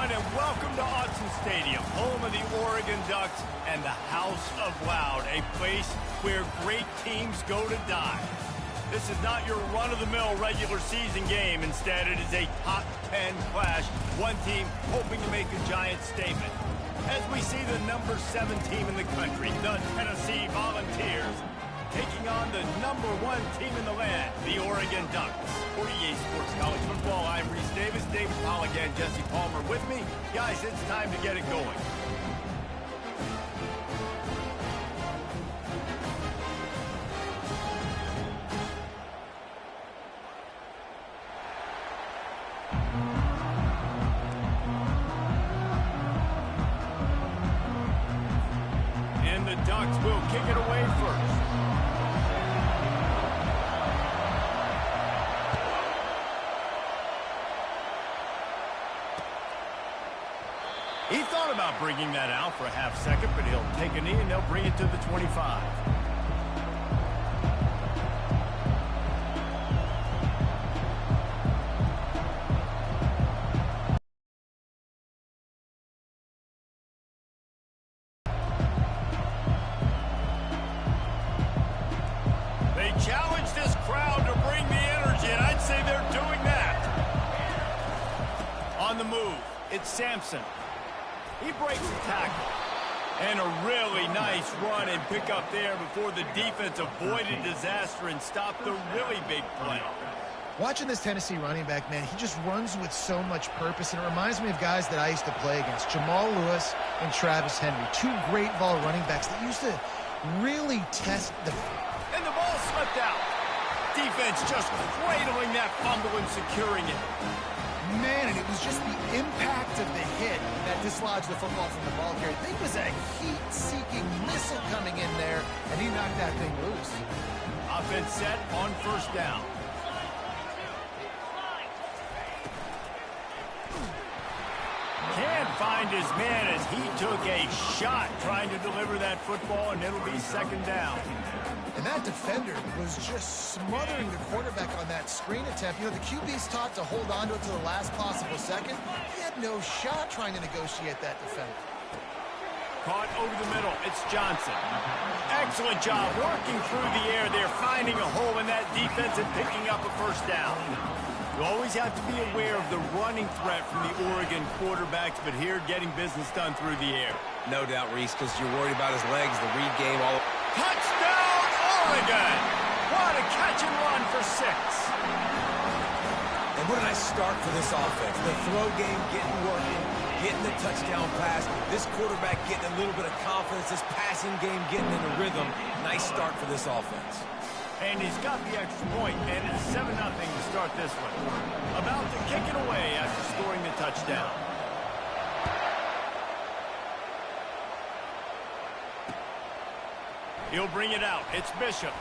everyone, and welcome to Autzen Stadium, home of the Oregon Ducks and the House of Loud, a place where great teams go to die. This is not your run-of-the-mill regular season game. Instead, it is a top 10 clash, one team hoping to make a giant statement. As we see the number 7 team in the country, the Tennessee Volunteers, taking on the number 1 team in the land, the Oregon Ducks. 48 Sports College Football, I'm Reese Davis, David Pollack, and Jesse Palmer with me. Guys, it's time to get it going. And the Ducks will kick it away first. He thought about bringing that out for a half second, but he'll take a knee and they'll bring it to the 25. They challenge this crowd to bring the energy, and I'd say they're doing that. On the move, it's Sampson. He breaks the tackle. And a really nice run and pick up there before the defense avoided disaster and stopped the really big play. Watching this Tennessee running back, man, he just runs with so much purpose, and it reminds me of guys that I used to play against, Jamal Lewis and Travis Henry, two great ball running backs that used to really test the... And the ball slipped out. Defense just cradling that fumble and securing it. Man, and it was just the impact of the hit that dislodged the football from the ball carrier. I think it was a heat-seeking missile coming in there, and he knocked that thing loose. Offense set on first down. Can't find his man as he took a shot trying to deliver that football, and it'll be second down. And that defender was just smothering the quarterback on that screen attempt. You know, the QB's taught to hold on to it to the last possible second. He had no shot trying to negotiate that defender. Caught over the middle. It's Johnson. Excellent job working through the air there, finding a hole in that defense and picking up a first down. You always have to be aware of the running threat from the Oregon quarterbacks, but here getting business done through the air. No doubt, Reese, because you're worried about his legs, the read game. Touchdown, Oregon! What a catch and run for 6. And what a nice start for this offense. The throw game getting working, getting the touchdown pass. This quarterback getting a little bit of confidence. This passing game getting in the rhythm. Nice start for this offense. And he's got the extra point, and it's 7-0 to start this one. About to kick it away after scoring the touchdown. He'll bring it out. It's Bishop.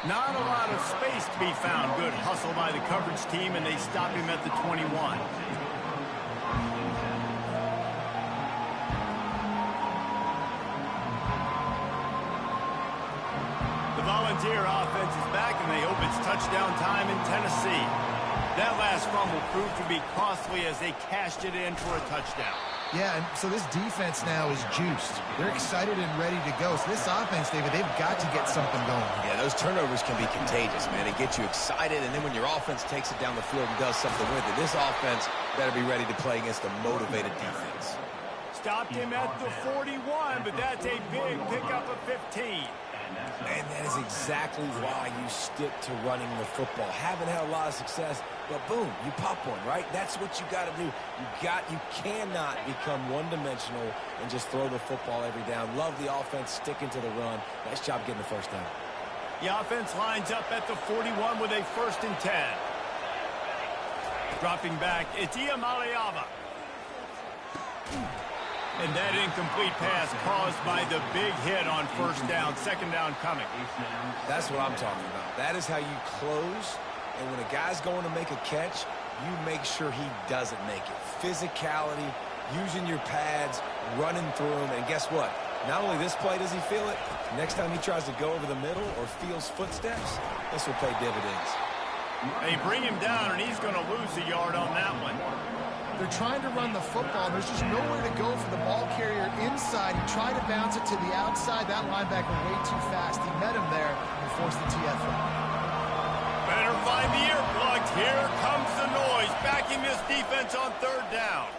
Not a lot of space to be found. Good hustle by the coverage team, and they stop him at the 21. The Volunteer offense is back, and they hope it's touchdown time in Tennessee. That last fumble proved to be costly as they cashed it in for a touchdown. Yeah, and so this defense now is juiced. They're excited and ready to go. So this offense, David, they've got to get something going. Yeah, those turnovers can be contagious, man. It gets you excited, and then when your offense takes it down the field and does something with it, this offense better be ready to play against a motivated defense. Stopped him at the 41, but that's a big pickup of 15. And that is exactly why you stick to running the football. Haven't had a lot of success, but boom, you pop one, right? That's what you got to do. You cannot become one-dimensional and just throw the football every down. Love the offense sticking to the run. Nice job getting the first down. The offense lines up at the 41 with a 1st and 10. Dropping back, it's Iamaleava. And that incomplete pass caused by the big hit on first down. Second down coming. That's what I'm talking about. That is how you close. And when a guy's going to make a catch, you make sure he doesn't make it. Physicality, using your pads, running through them. And guess what? Not only this play does he feel it, next time he tries to go over the middle or feels footsteps, this will pay dividends. They bring him down, and he's going to lose a yard on that one. They're trying to run the football, and there's just nowhere to go for the ball carrier inside. He tried to bounce it to the outside. That linebacker way too fast. He met him there and forced the TFL. Better find the earplugs. Here comes the noise, backing this defense on third down.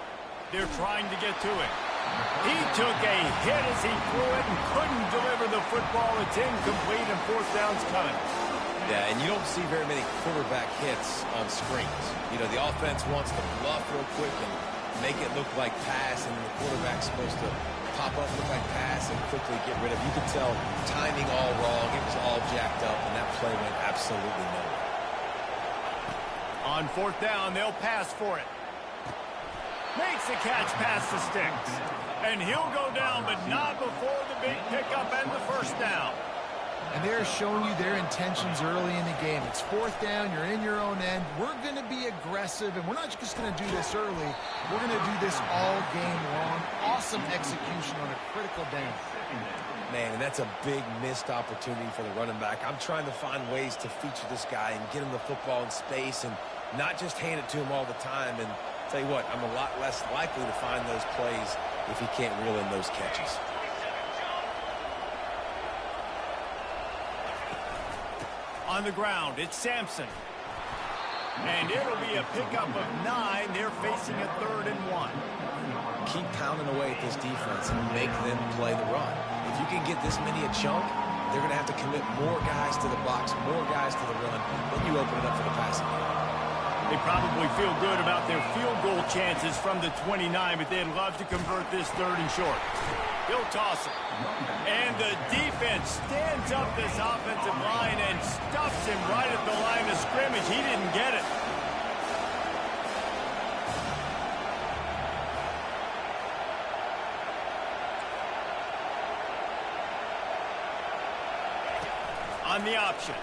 They're trying to get to it. He took a hit as he threw it and couldn't deliver the football. It's incomplete, and fourth down's coming. Yeah, and you don't see very many quarterback hits on screens. You know, the offense wants to bluff real quick and make it look like pass, and the quarterback's supposed to pop up, look like pass, and quickly get rid of it. You could tell timing all wrong. It was all jacked up, and that play went absolutely nowhere. On fourth down, they'll pass for it. Makes the catch past the sticks. And he'll go down, but not before the big pickup and the first down. And they're showing you their intentions early in the game. It's fourth down. You're in your own end. We're going to be aggressive, and we're not just going to do this early. We're going to do this all game long. Awesome execution on a critical down. Man, and that's a big missed opportunity for the running back. I'm trying to find ways to feature this guy and get him the football in space and not just hand it to him all the time. And tell you what, I'm a lot less likely to find those plays if he can't reel in those catches. On the ground, it's Sampson. And it'll be a pickup of 9. They're facing a 3rd and 1. Keep pounding away at this defense and make them play the run. If you can get this many a chunk, they're going to have to commit more guys to the box, more guys to the run, then you open it up for the passing game. They probably feel good about their field goal chances from the 29, but they'd love to convert this 3rd and short. He'll toss it. And the defense stands up this offensive line and stuffs him right at the line of scrimmage. He didn't get it. On the option.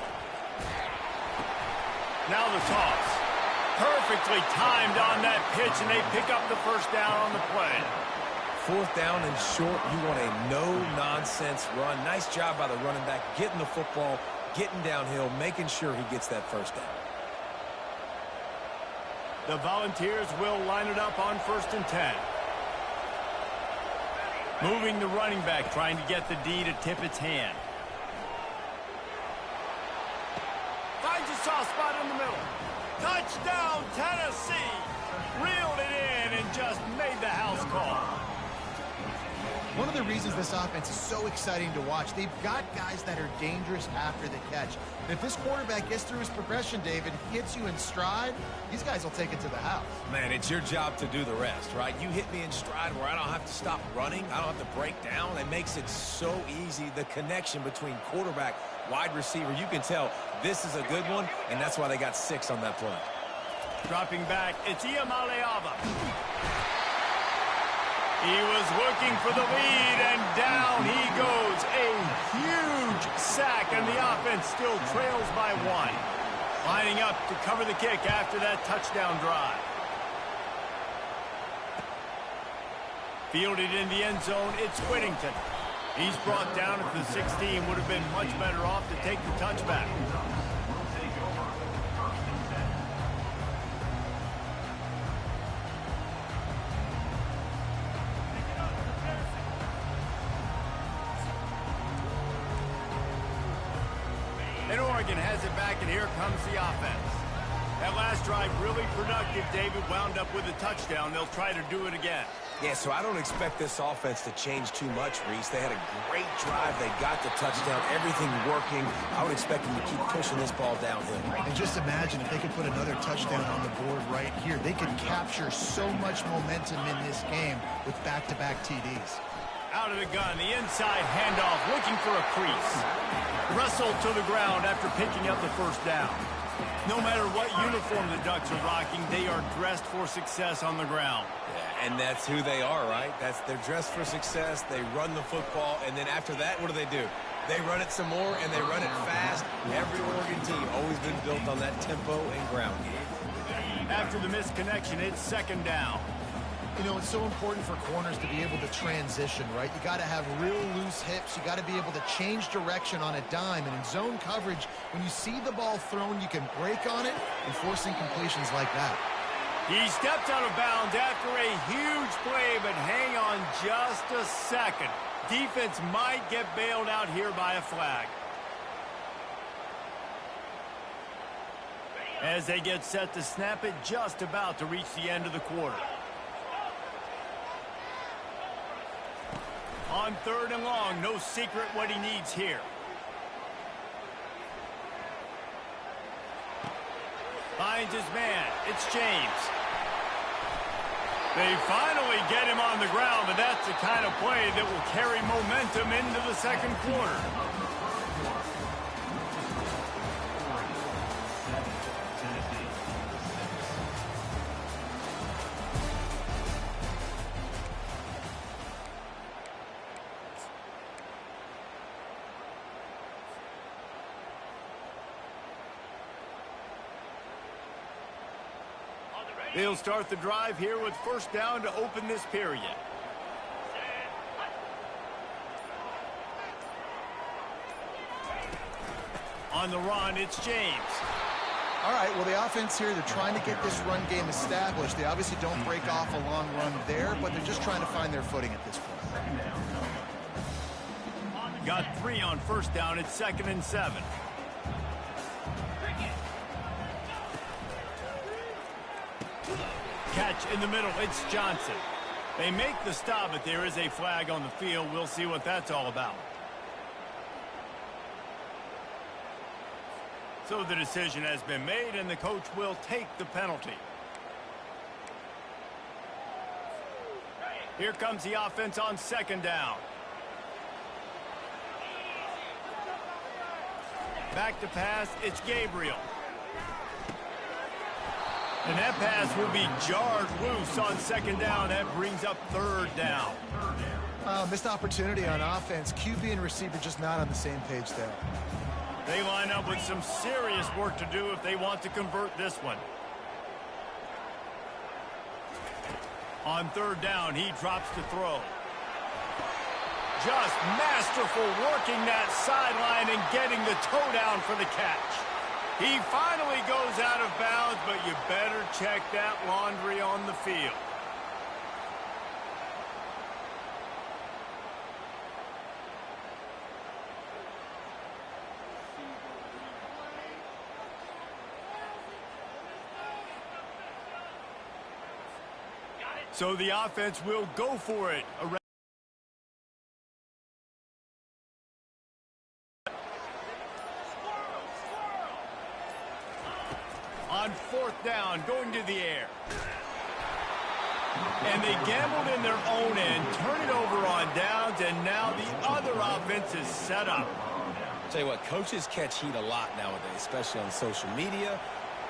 Now the toss. Perfectly timed on that pitch, and they pick up the first down on the play. Fourth down and short, you want a no-nonsense run. Nice job by the running back, getting the football, getting downhill, making sure he gets that first down. The Volunteers will line it up on 1st and 10. Moving the running back, trying to get the D to tip its hand. Finds a soft spot in the middle. Touchdown, Tennessee! Reeled it in and just made the house call. One of the reasons this offense is so exciting to watch, they've got guys that are dangerous after the catch. And if this quarterback gets through his progression, David, hits you in stride, these guys will take it to the house. Man, it's your job to do the rest, right? You hit me in stride where I don't have to stop running. I don't have to break down. It makes it so easy. The connection between quarterback, wide receiver, you can tell this is a good one, and that's why they got 6 on that play. Dropping back, it's Iamaleava. He was looking for the lead, and down he goes. A huge sack, and the offense still trails by 1. Lining up to cover the kick after that touchdown drive. Fielded in the end zone, it's Whittington. He's brought down at the 16, would have been much better off to take the touchback. And Oregon has it back, and here comes the offense. That last drive really productive. David wound up with a touchdown. They'll try to do it again. Yeah, so I don't expect this offense to change too much, Reese. They had a great drive. They got the touchdown. Everything working. I would expect them to keep pushing this ball downhill. And just imagine if they could put another touchdown on the board right here. They could capture so much momentum in this game with back-to-back TDs. Out of the gun, the inside handoff, looking for a crease. Wrestled to the ground after picking up the first down. No matter what uniform the Ducks are rocking, they are dressed for success on the ground. Yeah, and that's who they are, right? They're dressed for success. They run the football, and then after that, what do? They run it some more, and they run it fast. Every Oregon team always been built on that tempo and ground game. After the missed connection, it's 2nd down. You know, it's so important for corners to be able to transition, right? You got to have real loose hips. You got to be able to change direction on a dime. And in zone coverage, when you see the ball thrown, you can break on it and force incompletions like that. He stepped out of bounds after a huge play, but hang on just a second. Defense might get bailed out here by a flag. As they get set to snap it, just about to reach the end of the quarter. On 3rd and long, no secret what he needs here. Finds his man. It's James. They finally get him on the ground, but that's the kind of play that will carry momentum into the second quarter. They'll start the drive here with 1st down to open this period. On the run, it's James. All right, well, the offense here, they're trying to get this run game established. They obviously don't break off a long run there, but they're just trying to find their footing at this point. Got 3 on 1st down. It's 2nd and 7. Catch in the middle. It's Johnson. They make the stop, but there is a flag on the field. We'll see what that's all about. So the decision has been made, and the coach will take the penalty. Here comes the offense on 2nd down. Back to pass. It's Gabriel. And that pass will be jarred loose on 2nd down. That brings up 3rd down. Missed opportunity on offense. QB and receiver just not on the same page there. They line up with some serious work to do if they want to convert this one. On 3rd down, he drops to throw. Just masterful working that sideline and getting the toe down for the catch. He finally goes out of bounds, but you better check that laundry on the field. So the offense will go for it. On 4th down, going to the air. And they gambled in their own end, turn it over on downs, and now the other offense is set up. Tell you what, coaches catch heat a lot nowadays, especially on social media.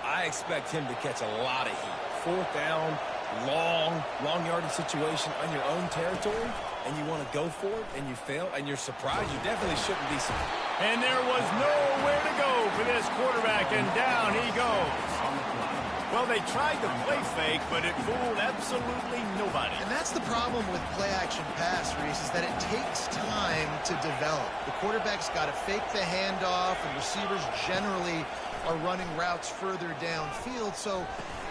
I expect him to catch a lot of heat. 4th down, long yardage situation on your own territory, and you want to go for it, and you fail, and you're surprised. You definitely shouldn't be surprised. And there was nowhere to go for this quarterback, and down he goes. Well, they tried to play fake, but it fooled absolutely nobody. And that's the problem with play-action pass, Reese, is that it takes time to develop. The quarterback's got to fake the handoff, and receivers generally are running routes further downfield, so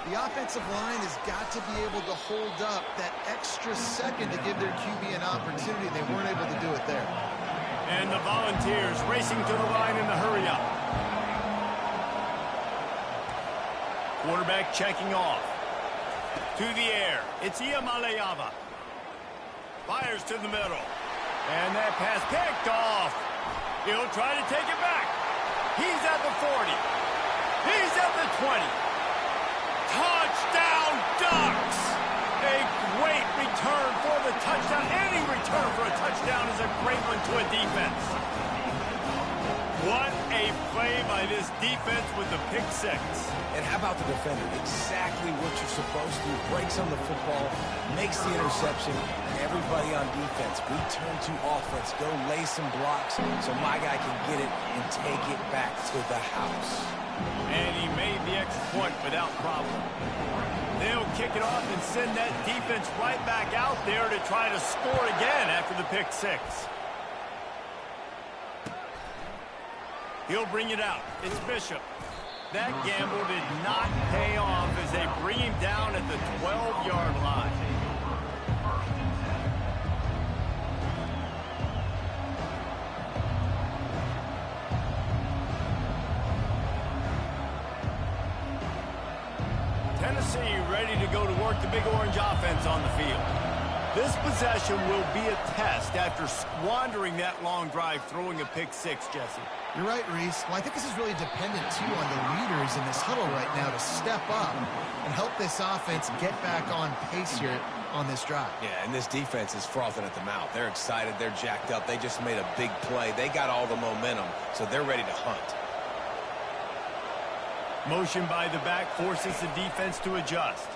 the offensive line has got to be able to hold up that extra second to give their QB an opportunity. They weren't able to do it there. And the Volunteers racing to the line in the hurry-up. Quarterback checking off. To the air. It's Iamaleava. Fires to the middle. And that pass picked off. He'll try to take it back. He's at the 40. He's at the 20. Touchdown Ducks! A great return for the touchdown. Any return for a touchdown is a great one to a defense. What a play by this defense with the pick 6. And how about the defender? Exactly what you're supposed to do. Breaks on the football, makes the interception. Everybody on defense, we turn to offense. Go lay some blocks so my guy can get it and take it back to the house. And he made the extra point without problem. They'll kick it off and send that defense right back out there to try to score again after the pick 6. He'll bring it out. It's Bishop. That gamble did not pay off as they bring him down at the 12-yard line. Tennessee ready to go to work the Big Orange offense on the field. This possession will be a test after squandering that long drive, throwing a pick six, Jesse. You're right, Reese. Well, I think this is really dependent, too, on the leaders in this huddle right now to step up and help this offense get back on pace here on this drive. Yeah, and this defense is frothing at the mouth. They're excited. They're jacked up. They just made a big play. They got all the momentum, so they're ready to hunt. Motion by the back forces the defense to adjust.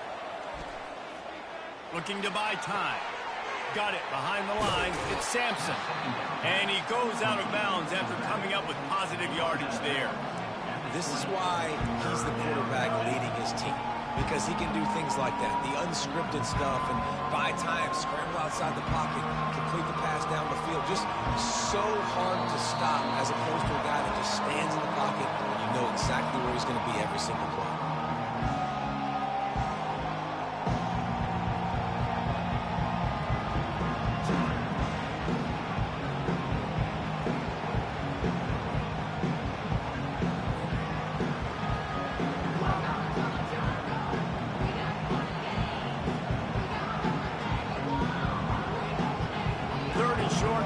Looking to buy time. Got it behind the line. It's Sampson. And he goes out of bounds after coming up with positive yardage there. This is why he's the quarterback leading his team, because he can do things like that, the unscripted stuff, and buy time, scramble outside the pocket, complete the pass down the field. Just so hard to stop as opposed to a guy that just stands in the pocket. You know exactly where he's going to be every single play.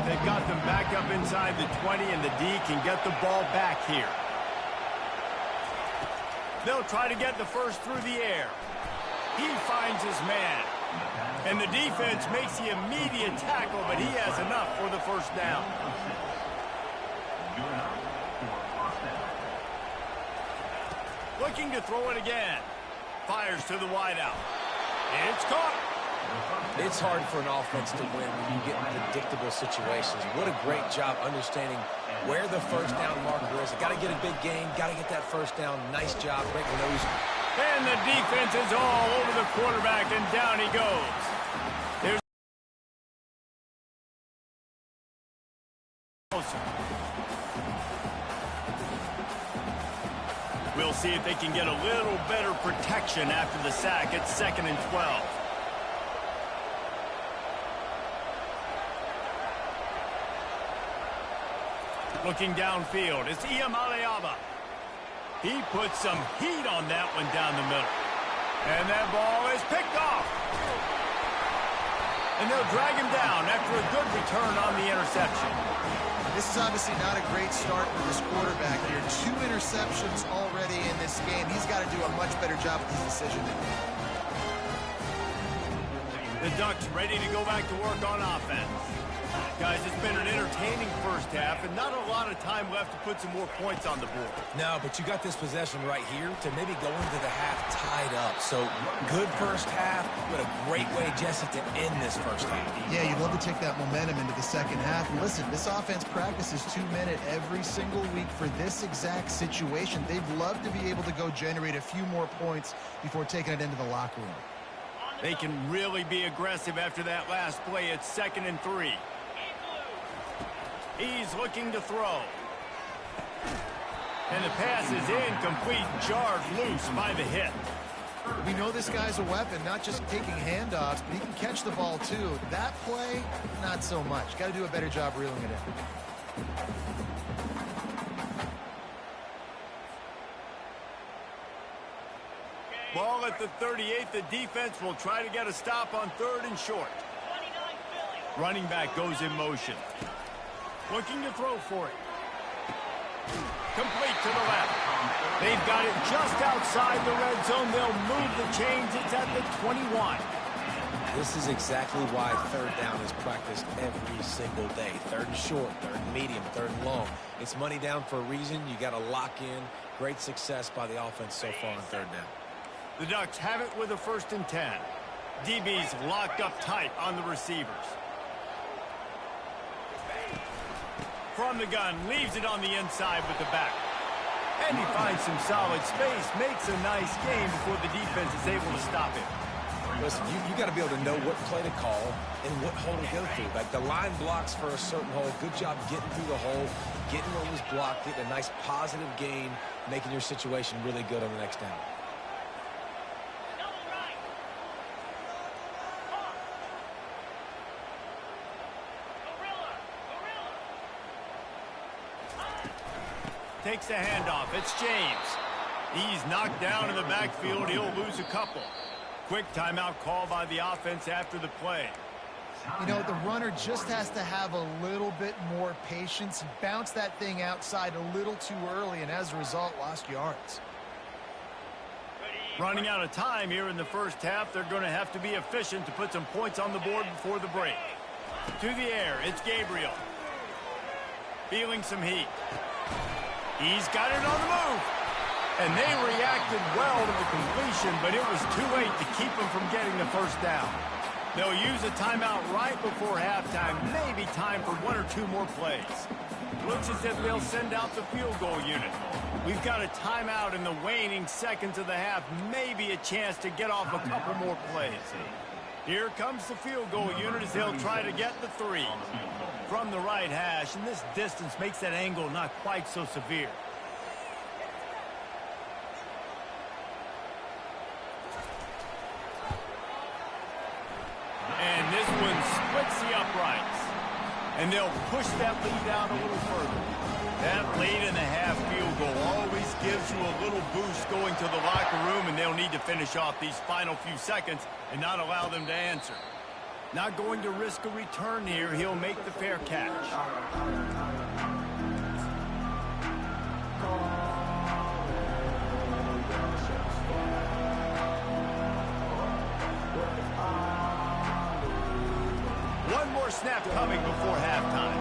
They've got them back up inside the 20, and the D can get the ball back here. They'll try to get the first through the air. He finds his man. And the defense makes the immediate tackle, but he has enough for the first down. Looking to throw it again. Fires to the wideout. It's caught. It's hard for an offense to win when you get in predictable situations. What a great job understanding where the first down marker is. Got to get a big gain. Got to get that first down. Nice job breaking those. And the defense is all over the quarterback, and down he goes. There's We'll see if they can get a little better protection after the sack. It's 2nd and 12. Looking downfield, it's Iamaleava. He puts some heat on that one down the middle. And that ball is picked off. And they'll drag him down after a good return on the interception. This is obviously not a great start for this quarterback here. 2 interceptions already in this game. He's got to do a much better job with his decision. The Ducks ready to go back to work on offense. Guys, it's been an entertaining first half and not a lot of time left to put some more points on the board. No, but you got this possession right here to maybe go into the half tied up. So good first half, but a great way, Jesse, to end this first half. Yeah, you'd love to take that momentum into the second half. And listen, this offense practices 2-minute every single week for this exact situation. They'd love to be able to go generate a few more points before taking it into the locker room. They can really be aggressive after that last play. It's 2nd and 3. He's looking to throw. And the pass is incomplete, jarred loose by the hit. We know this guy's a weapon, not just taking handoffs, but he can catch the ball too. That play, not so much. Got to do a better job reeling it in. Ball at the 38. The defense will try to get a stop on 3rd and short. Running back goes in motion. Looking to throw for it. Complete to the left. They've got it just outside the red zone. They'll move the chains. It's at the 21. This is exactly why 3rd down is practiced every single day. 3rd and short, 3rd and medium, 3rd and long. It's money down for a reason. You got to lock in. Great success by the offense so far on 3rd down. The Ducks have it with a 1st and 10. DB's locked up tight on the receivers. From the gun, leaves it on the inside with the back. And he finds some solid space, makes a nice game before the defense is able to stop him. Listen, you got to be able to know what play to call and what hole to go through. Like the line blocks for a certain hole. Good job getting through the hole, getting what was blocked, getting a nice positive gain, making your situation really good on the next down. Takes the handoff. It's James. He's knocked down in the backfield. He'll lose a couple. Quick timeout call by the offense after the play. You know, the runner just has to have a little bit more patience. He bounced that thing outside a little too early, and as a result, lost yards. Running out of time here in the first half. They're going to have to be efficient to put some points on the board before the break. To the air, it's Gabriel. Feeling some heat. He's got it on the move. And they reacted well to the completion, but it was too late to keep them from getting the first down. They'll use a timeout right before halftime, maybe time for one or two more plays. Looks as if they'll send out the field goal unit. We've got a timeout in the waning seconds of the half, maybe a chance to get off a couple more plays. Here comes the field goal unit as they'll try to get the 3. From the right hash, and this distance makes that angle not quite so severe. And this one splits the uprights. And they'll push that lead out a little further. That late-in-the-half field goal always gives you a little boost going to the locker room, and they'll need to finish off these final few seconds and not allow them to answer. Not going to risk a return here. He'll make the fair catch. One more snap coming before halftime.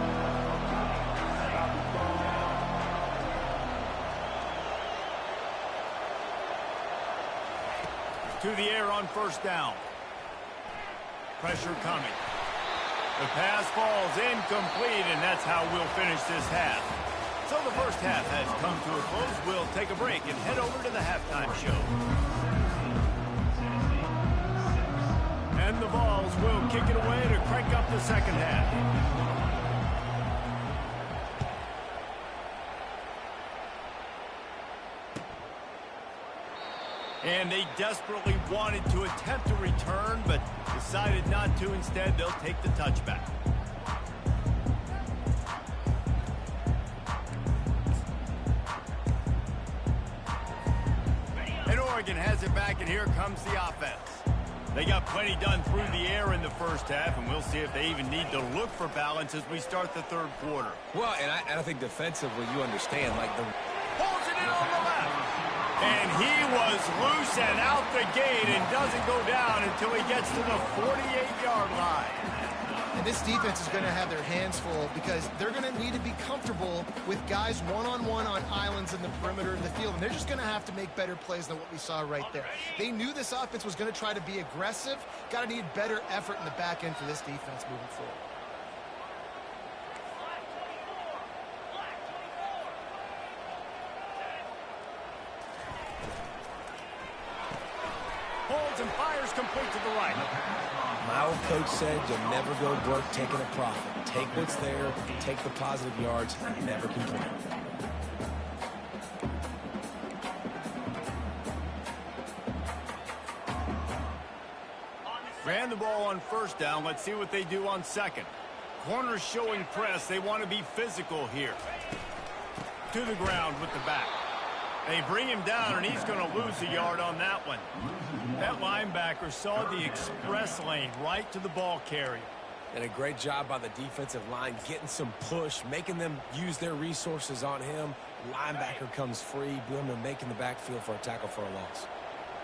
To the air on first down. Pressure coming. The pass falls incomplete, and that's how we'll finish this half. So the first half has come to a close. We'll take a break and head over to the halftime show. And the Vols will kick it away to crank up the second half. And they desperately wanted to attempt a return, but decided not to. Instead, they'll take the touchback. And Oregon has it back, and here comes the offense. They got plenty done through the air in the first half, and we'll see if they even need to look for balance as we start the third quarter. Well, and I think defensively, you understand, like the... Pulls it in on the left. And he was loose and out the gate and doesn't go down until he gets to the 48-yard line. And this defense is going to have their hands full because they're going to need to be comfortable with guys one-on-one on islands in the perimeter of the field. And they're just going to have to make better plays than what we saw right there. They knew this offense was going to try to be aggressive. Got to need better effort in the back end for this defense moving forward. Holds and fires complete to the right. My old coach said you'll never go broke taking a profit. Take what's there, take the positive yards, and never complain. Ran the ball on first down. Let's see what they do on second. Corners showing press. They want to be physical here. To the ground with the back. They bring him down, and he's going to lose a yard on that one. That linebacker saw the express lane right to the ball carrier. And a great job by the defensive line getting some push, making them use their resources on him. Linebacker comes free, boom, and making the backfield for a tackle for a loss.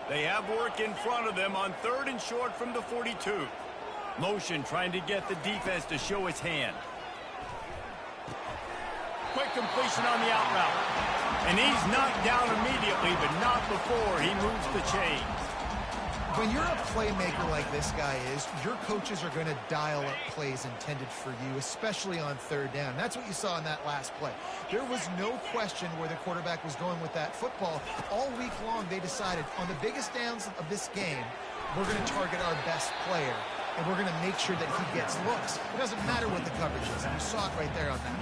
They have work in front of them on 3rd and short from the 42. Motion trying to get the defense to show its hand. Quick completion on the out route. And he's knocked down immediately, but not before he moves the chains. When you're a playmaker like this guy is, your coaches are going to dial up plays intended for you, especially on 3rd down. That's what you saw in that last play. There was no question where the quarterback was going with that football. All week long, they decided on the biggest downs of this game, we're going to target our best player, and we're going to make sure that he gets looks. It doesn't matter what the coverage is. And you saw it right there on that.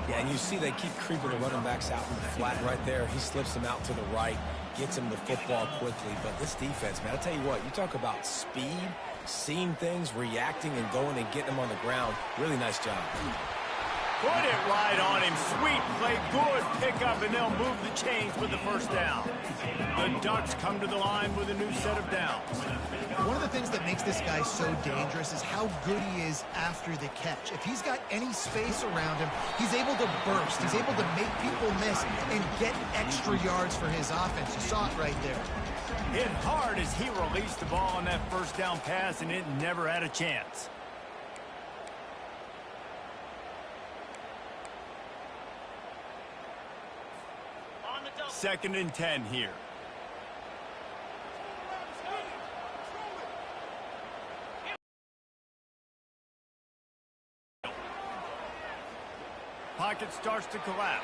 Yeah, and you see they keep creeping the running backs out in the flat right there. He slips them out to the right, gets him the football quickly. But this defense, man, I'll tell you what, you talk about speed, seeing things, reacting, and going and getting them on the ground. Really nice job. Put it right on him. Sweet play, good pickup, and they'll move the chains with the first down. The Ducks come to the line with a new set of downs. One of the things that makes this guy so dangerous is how good he is after the catch. If he's got any space around him, he's able to burst. He's able to make people miss and get extra yards for his offense. You saw it right there. Hit hard as he released the ball on that first down pass, and it never had a chance. Second and 10 here. Pocket starts to collapse.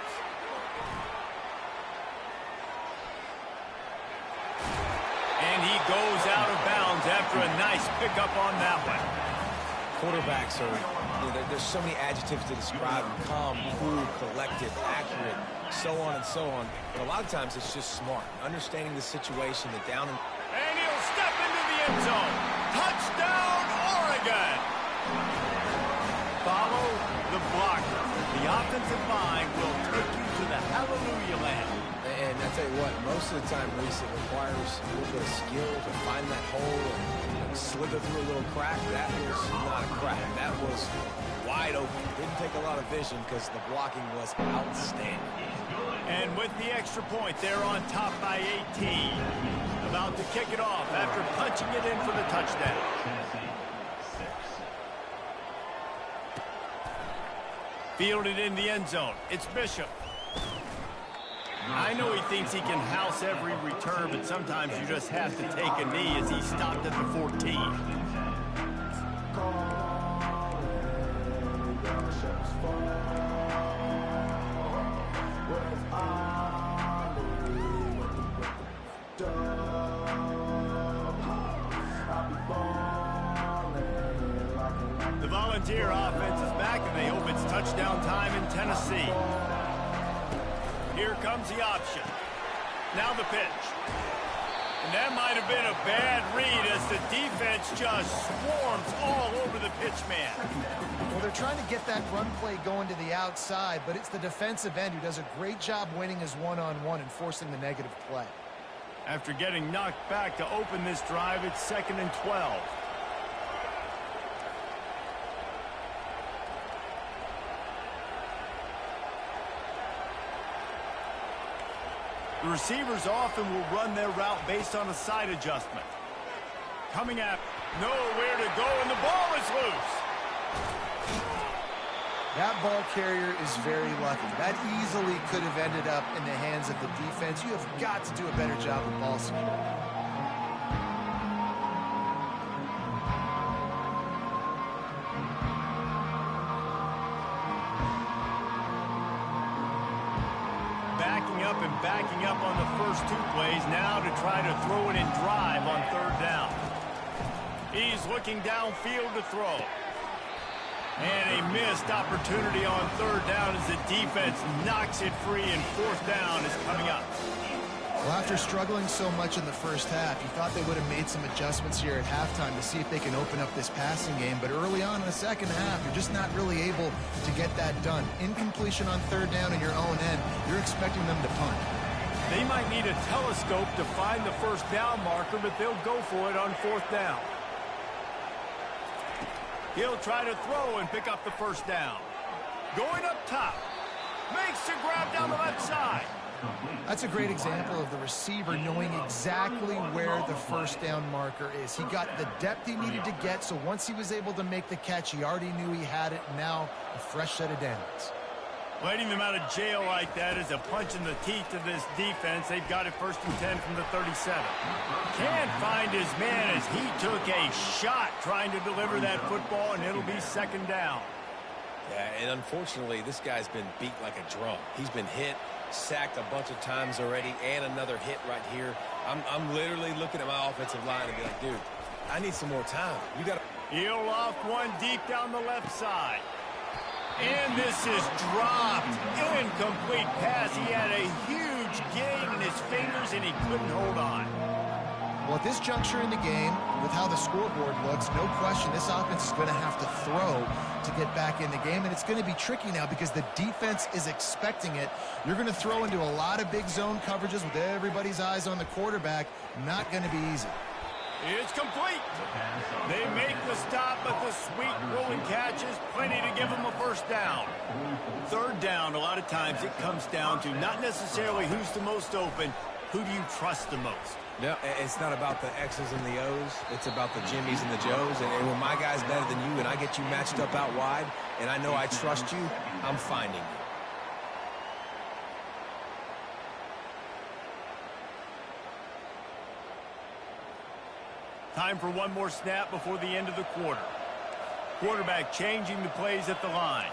And he goes out of bounds after a nice pickup on that one. Quarterbacks are, there's so many adjectives to describe them. Calm, cool, collected, accurate, so on and so on. But a lot of times it's just smart. Understanding the situation, the down and... And he'll step into the end zone. Touchdown, Oregon! Follow the blocker. The offensive line will take you to the hallelujah land. And I tell you what, most of the time, Reese, it requires a little bit of skill to find that hole and slither through a little crack. That was not a crack. That was wide open. Didn't take a lot of vision because the blocking was outstanding. And with the extra point, they're on top by 18. About to kick it off after punching it in for the touchdown. Fielded in the end zone. It's Bishop. I know he thinks he can house every return, but sometimes you just have to take a knee as he stopped at the 14. The Volunteer offense is back, and they hope it's touchdown time in Tennessee. Here comes the option. Now the pitch. And that might have been a bad read as the defense just swarms all over the pitch man. Well, they're trying to get that run play going to the outside, but it's the defensive end who does a great job winning his one-on-one and forcing the negative play. After getting knocked back to open this drive, it's 2nd and 12. The receivers often will run their route based on a side adjustment. Coming up, nowhere to go, and the ball is loose. That ball carrier is very lucky. That easily could have ended up in the hands of the defense. You have got to do a better job with ball security. Backing up on the first two plays now to try to throw it and drive on 3rd down. He's looking downfield to throw. And a missed opportunity on 3rd down as the defense knocks it free, and 4th down is coming up. Well, after struggling so much in the first half, you thought they would have made some adjustments here at halftime to see if they can open up this passing game. But early on in the second half, you're just not really able to get that done. Incompletion on 3rd down in your own end, you're expecting them to punt. They might need a telescope to find the 1st down marker, but they'll go for it on 4th down. He'll try to throw and pick up the 1st down. Going up top. Makes the grab down the left side. That's a great example of the receiver knowing exactly where the 1st down marker is. He got the depth he needed to get, so once he was able to make the catch, he already knew he had it. Now, a fresh set of downs. Letting them out of jail like that is a punch in the teeth to this defense. They've got it 1st and 10 from the 37. Can't find his man as he took a shot trying to deliver that football, and it'll be 2nd down. Yeah, and unfortunately, this guy's been beat like a drum. He's been hit, sacked a bunch of times already, and another hit right here. I'm literally looking at my offensive line and be like, dude, I need some more time. You got to... He'll loft one deep down the left side. And this is dropped. Incomplete pass. He had a huge gain in his fingers, and he couldn't hold on. Well, at this juncture in the game, with how the scoreboard looks, no question this offense is going to have to throw to get back in the game, and it's going to be tricky now because the defense is expecting it. You're going to throw into a lot of big zone coverages with everybody's eyes on the quarterback. Not going to be easy. It's complete. They make the stop, but the sweet rolling catch is plenty to give them a first down. Third down, a lot of times it comes down to not necessarily who's the most open, who do you trust the most? Yeah, it's not about the X's and the O's. It's about the Jimmies and the Joes. And when my guy's better than you and I get you matched up out wide and I know I trust you, I'm finding you. Time for one more snap before the end of the quarter. Quarterback changing the plays at the line.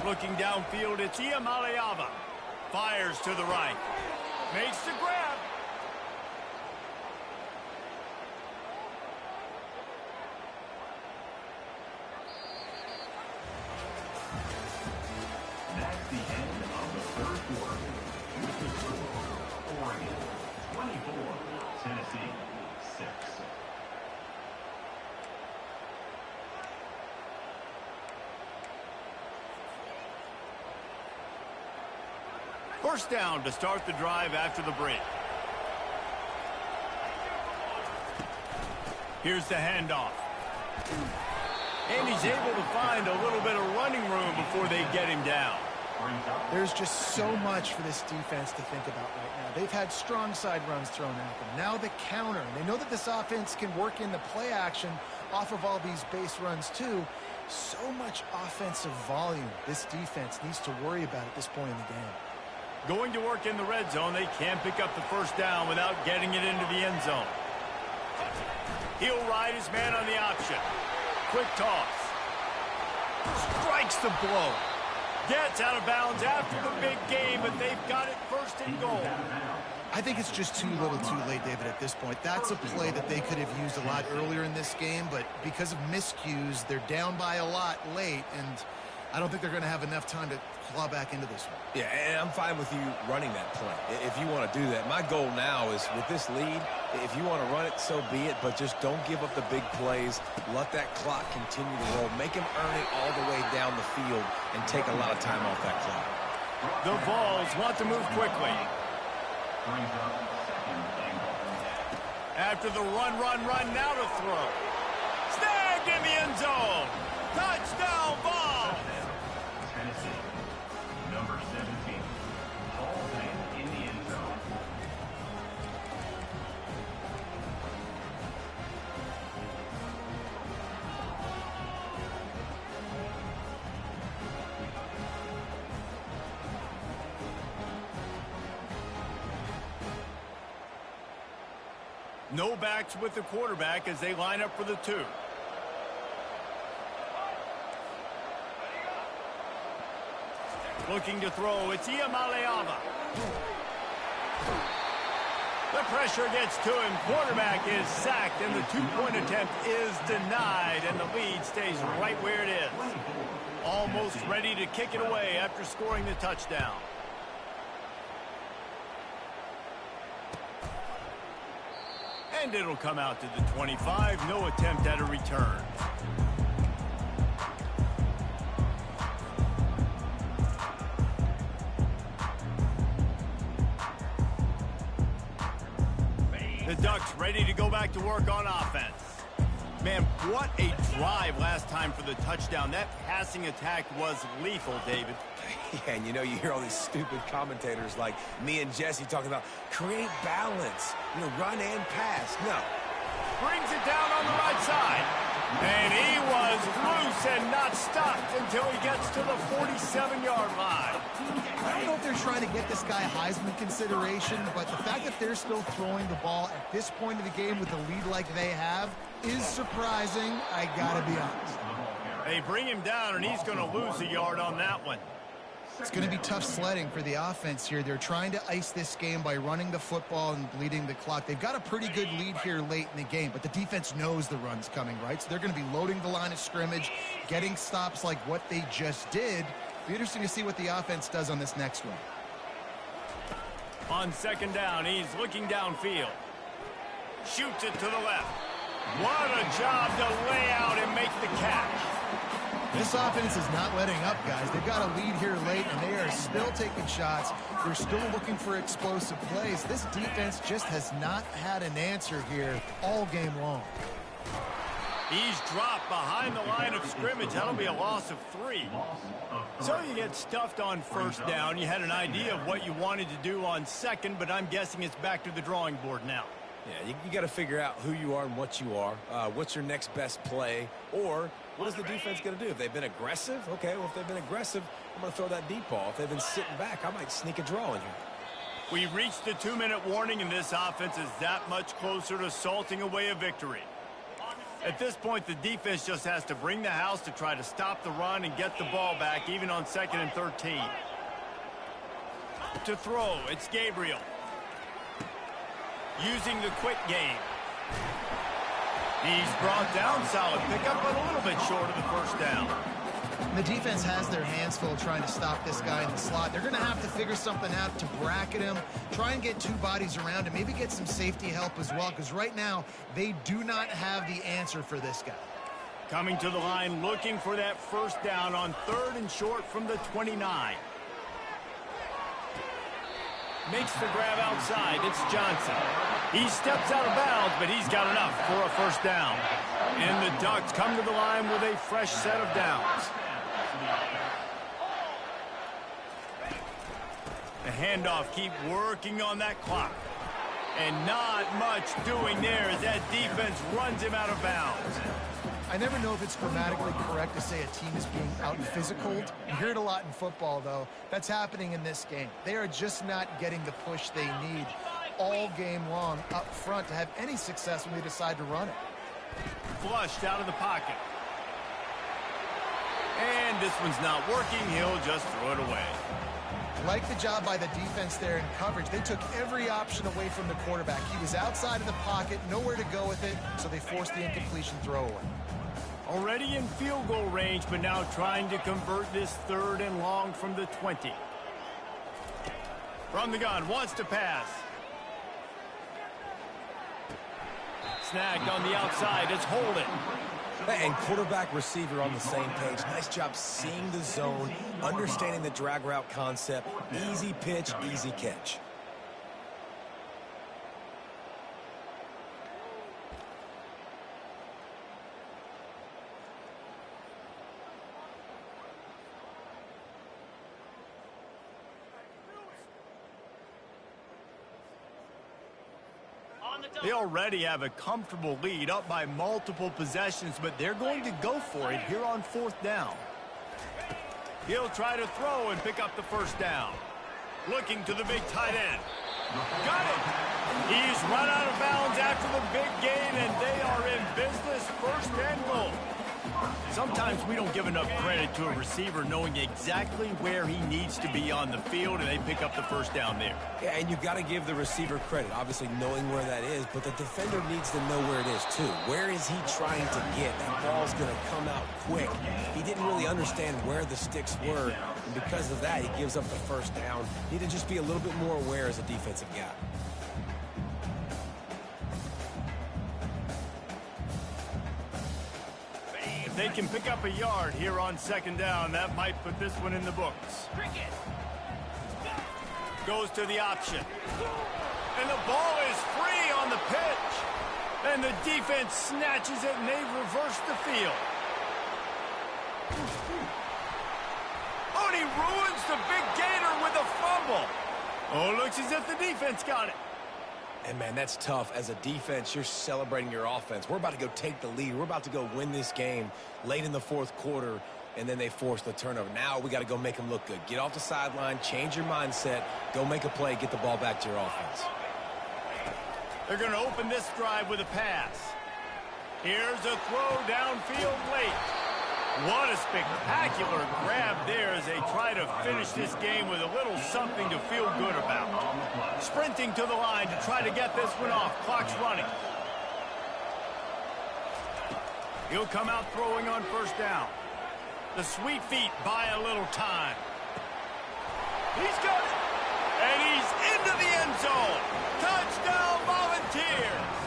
Looking downfield, it's Iamaleava. Fires to the right. Makes the grab. That's the end of the third quarter. With the score, Oregon 24, Tennessee 6. First down to start the drive after the break. Here's the handoff. And he's able to find a little bit of running room before they get him down. There's just so much for this defense to think about right now. They've had strong side runs thrown at them. Now the counter. And they know that this offense can work in the play action off of all these base runs too. So much offensive volume this defense needs to worry about at this point in the game. Going to work in the red zone. They can't pick up the first down without getting it into the end zone. He'll ride his man on the option. Quick toss. Strikes the blow. Gets out of bounds after the big game, but they've got it first and goal. I think it's just too little too late, David, at this point. That's a play that they could have used a lot earlier in this game, but because of miscues, they're down by a lot late, and I don't think they're going to have enough time to claw back into this one. Yeah, and I'm fine with you running that play if you want to do that. My goal now is with this lead, if you want to run it, so be it, but just don't give up the big plays. Let that clock continue to roll. Make him earn it all the way down the field and take a lot of time off that clock. The Vols want to move quickly. After the run, now to throw. Snagged in the end zone. Touchdown, Vols! Tennessee, number 17, Hall in the end zone. No backs with the quarterback as they line up for the 2. Looking to throw, it's Iamaleava. The pressure gets to him. Quarterback is sacked, and the 2-point attempt is denied, and the lead stays right where it is. Almost ready to kick it away after scoring the touchdown. And it'll come out to the 25. No attempt at a return. The Ducks ready to go back to work on offense. Man, what a drive last time for the touchdown. That passing attack was lethal, David. Yeah, and you know, you hear all these stupid commentators like me and Jesse talking about create balance, run and pass. No. Brings it down on the right side. And he was loose and not stopped until he gets to the 47-yard line. I don't know if they're trying to get this guy Heisman consideration, but the fact that they're still throwing the ball at this point of the game with the lead like they have is surprising, I gotta be honest. They bring him down, and he's going to lose a yard on that one. It's going to be tough sledding for the offense here. They're trying to ice this game by running the football and bleeding the clock. They've got a pretty good lead here late in the game, but the defense knows the run's coming, right? So they're going to be loading the line of scrimmage, getting stops like what they just did. It'll be interesting to see what the offense does on this next one. On second down, he's looking downfield. Shoots it to the left. What a job to lay out and make the catch. This offense is not letting up, guys. They've got a lead here late, and they are still taking shots. They're still looking for explosive plays. This defense just has not had an answer here all game long. He's dropped behind the line of scrimmage. That'll be a loss of 3. So you get stuffed on first down. You had an idea of what you wanted to do on second, but I'm guessing it's back to the drawing board now. Yeah, you got to figure out who you are and what you are. What's your next best play? Or what is the defense going to do? If they've been aggressive, okay, well, if they've been aggressive, I'm going to throw that deep ball. If they've been sitting back, I might sneak a draw in here. We reached the 2-minute warning, and this offense is that much closer to salting away a victory. At this point, the defense just has to bring the house to try to stop the run and get the ball back, even on 2nd and 13. To throw, it's Gabriel. Using the quick game. He's brought down, solid pickup, but a little bit short of the first down. The defense has their hands full trying to stop this guy in the slot. They're going to have to figure something out to bracket him, try and get 2 bodies around him, maybe get some safety help as well, because right now they do not have the answer for this guy. Coming to the line, looking for that first down on 3rd and short from the 29. Makes the grab outside. It's Johnson. He steps out of bounds, but he's got enough for a first down. And the Ducks come to the line with a fresh set of downs. The handoff, keep working on that clock. And not much doing there as that defense runs him out of bounds. I never know if it's grammatically correct to say a team is being out-physical. You hear it a lot in football, though. That's happening in this game. They are just not getting the push they need all game long up front to have any success when they decide to run it. Flushed out of the pocket. And this one's not working. He'll just throw it away. Like the job by the defense there in coverage. They took every option away from the quarterback. He was outside of the pocket, nowhere to go with it, so they forced the incompletion throwaway. Already in field goal range, but now trying to convert this 3rd and long from the 20. From the gun, wants to pass. Snagged on the outside, it's Holden. And quarterback receiver on the same page. Nice job seeing the zone, understanding the drag route concept. Easy pitch, easy catch. They already have a comfortable lead, up by multiple possessions, but they're going to go for it here on 4th down. He'll try to throw and pick up the first down. Looking to the big tight end. Got it! He's run out of bounds after the big gain, and they are in business, 1st and goal. Sometimes we don't give enough credit to a receiver knowing exactly where he needs to be on the field, and they pick up the first down there. Yeah, and you've got to give the receiver credit, obviously knowing where that is, but the defender needs to know where it is too. Where is he trying to get? That ball's going to come out quick. He didn't really understand where the sticks were, and because of that, he gives up the first down. Need to just be a little bit more aware as a defensive guy. If they can pick up a yard here on 2nd down, that might put this one in the books. Goes to the option. And the ball is free on the pitch. And the defense snatches it, and they've reversed the field. Oh, and he ruins the big gainer with a fumble. Oh, looks as if the defense got it. And, man, that's tough. As a defense, you're celebrating your offense. We're about to go take the lead. We're about to go win this game late in the fourth quarter, and then they force the turnover. Now we got to go make them look good. Get off the sideline, change your mindset, go make a play, get the ball back to your offense. They're going to open this drive with a pass. Here's a throw downfield late. What a spectacular grab there as they try to finish this game with a little something to feel good about. Sprinting to the line to try to get this one off. Clock's running. He'll come out throwing on first down. The sweet feet buy a little time. He's got it. And he's into the end zone. Touchdown Volunteers.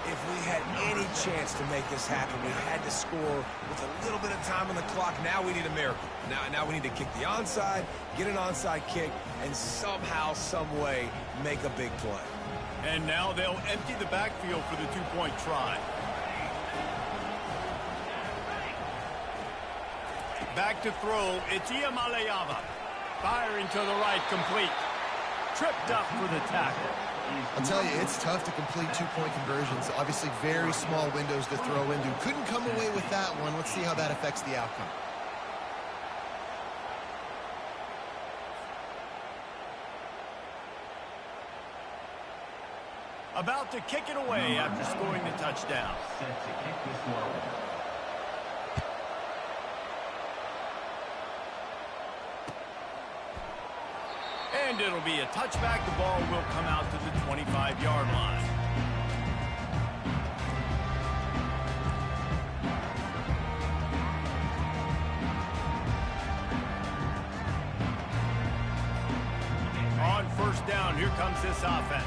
If we had any chance to make this happen, we had to score with a little bit of time on the clock. Now we need a miracle. Now we need to kick the onside, get an onside kick, and somehow, some way, make a big play. And now they'll empty the backfield for the two-point try. Back to throw, it's Iamaleava. Firing to the right, complete. Tripped up for the tackle. I'll tell you, it's tough to complete two-point conversions. Obviously, very small windows to throw into. Couldn't come away with that one. Let's see how that affects the outcome. About to kick it away after scoring the touchdown. Set to kick this one. And it'll be a touchback. The ball will come out to the 25-yard line. On first down, here comes this offense.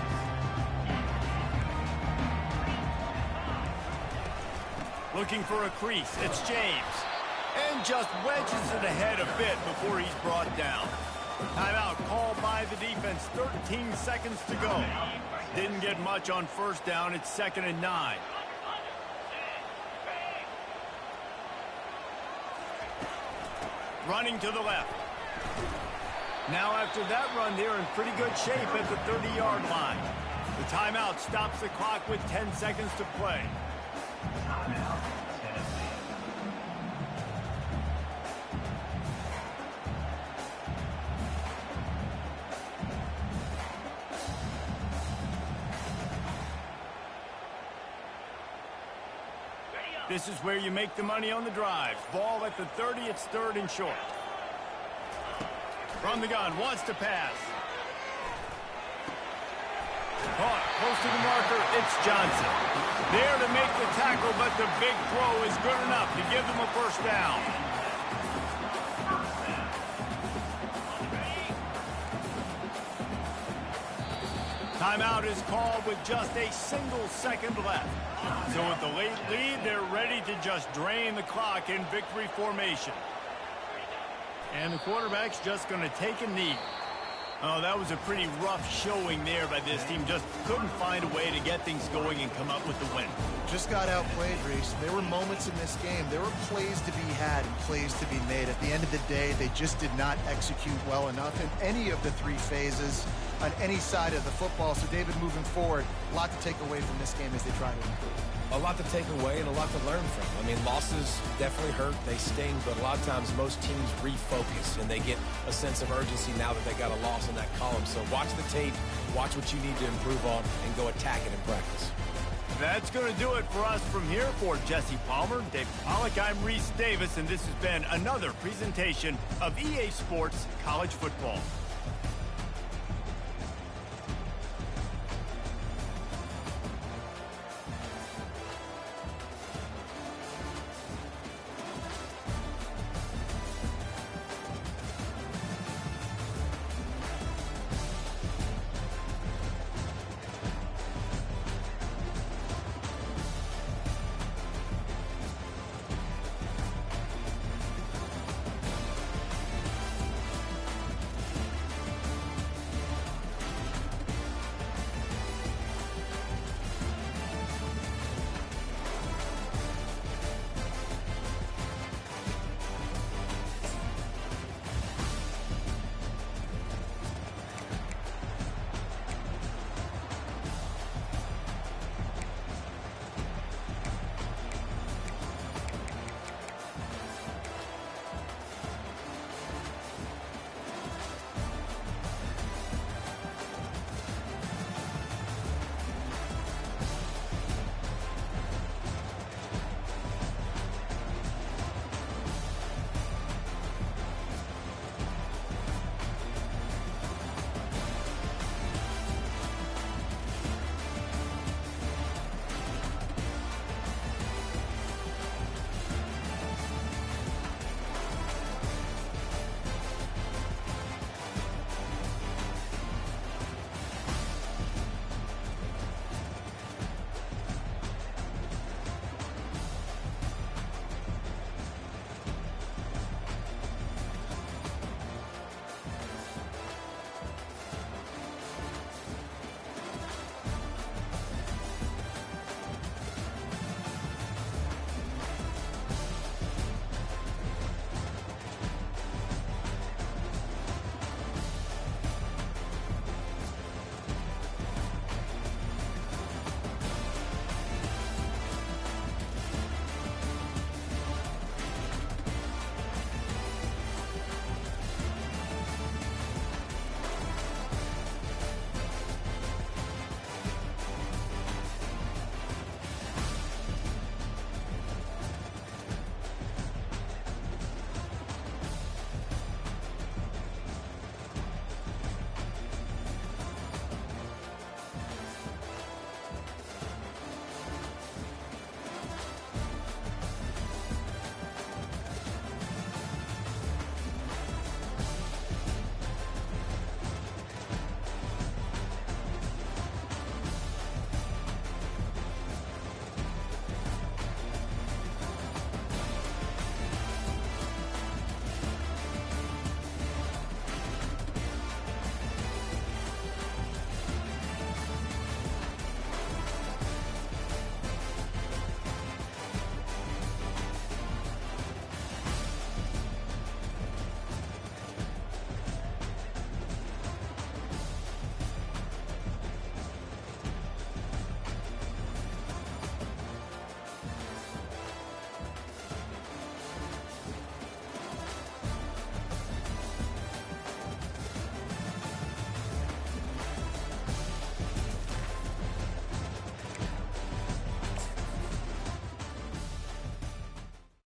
Looking for a crease. It's James. And just wedges it ahead a bit before he's brought down. Timeout called by the defense. 13 seconds to go. Didn't get much on first down. It's 2nd and 9. Running to the left. Now after that run, they're in pretty good shape at the 30-yard line. The timeout stops the clock with 10 seconds to play. Timeout, Tennessee. This is where you make the money on the drive. Ball at the 30, it's 3rd and short. From the gun, wants to pass. Caught, close to the marker, it's Johnson. There to make the tackle, but the big throw is good enough to give them a first down. Timeout is called with just a single second left. So with the late lead, they're ready to just drain the clock in victory formation. And the quarterback's just going to take a knee. Oh, that was a pretty rough showing there by this team. Just couldn't find a way to get things going and come up with the win. Just got outplayed, Reese. There were moments in this game. There were plays to be had and plays to be made. At the end of the day, they just did not execute well enough in any of the three phases on any side of the football. So, David, moving forward, a lot to take away from this game as they try to improve. A lot to take away and a lot to learn from. I mean, losses definitely hurt. They sting, but a lot of times most teams refocus and they get a sense of urgency now that they got a loss in that column. So watch the tape, watch what you need to improve on, and go attack it in practice. That's going to do it for us from here. For Jesse Palmer, Dave Pollack, I'm Reese Davis, and this has been another presentation of EA Sports College Football.